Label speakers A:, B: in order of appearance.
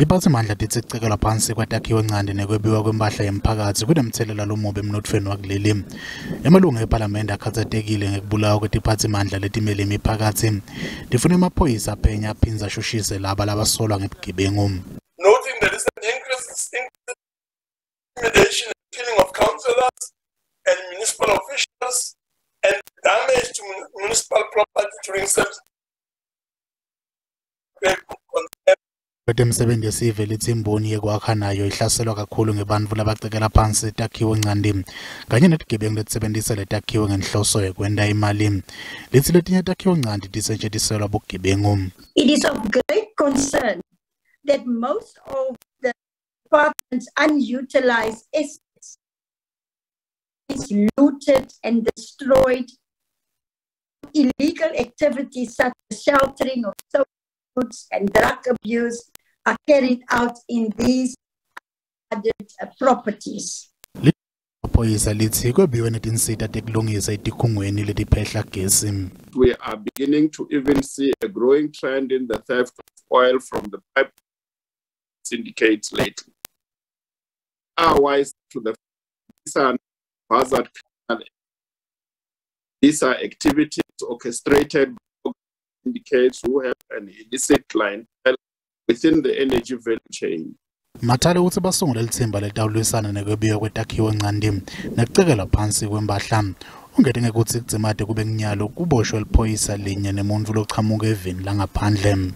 A: Tiphatsi mandla tikucekelwa phasi kwetakhiwoncanti nekwebiwa kwempahla yemphakatsi kunemtselela lomubi emnotfweni wakuleli. Emalunga ePhalamende akhatsatekile ngekubulawa kwetiphatsi mandla letimele imiphakatsi. Tifuna emaphoyisa aphenya aphindze ashushise laba labasolwa ngebugebengu.
B: Noting there is an increase in intimidation and killing of councillors and municipal officials and damage to municipal property during
A: Kwetemsebenzi yesive lithi imboni yekwakha nayo ihlaselwa kakhulu ngebantfu labacekela phansi itakhiwoncanti kanye netigebengu letisebentisa letakhiwo ngenhloso yekwenta imali. Lithi letinye takhiwoncanti tisetshentisela bugebengu.
C: It is of great concern that most of the department's unutilized assets is looted and destroyed. Illegal activities such as sheltering of goods and drug abuse are carried out in these properties.
A: Amaphoyisa lithi kwebiwe netinsita tekulungisa etikhungweni letiphehla gesi.
D: We are beginning to even see a growing trend in the theft of oil from the pipe syndicates lately. Otherwise, to the hazard, these are activities orchestrated by syndicates who have an illicit clientele within the energy value chain.
A: Matale utsi basungule lithimba letawulisana nekwebiwa kwetakhiwoncanti nekucekelwa phansi kwempahla. Ungete ngekutsi kudzimate kube kunyalo kuboshwe liphoyisa linye nemuntfu lochamuka eveni langaphandle.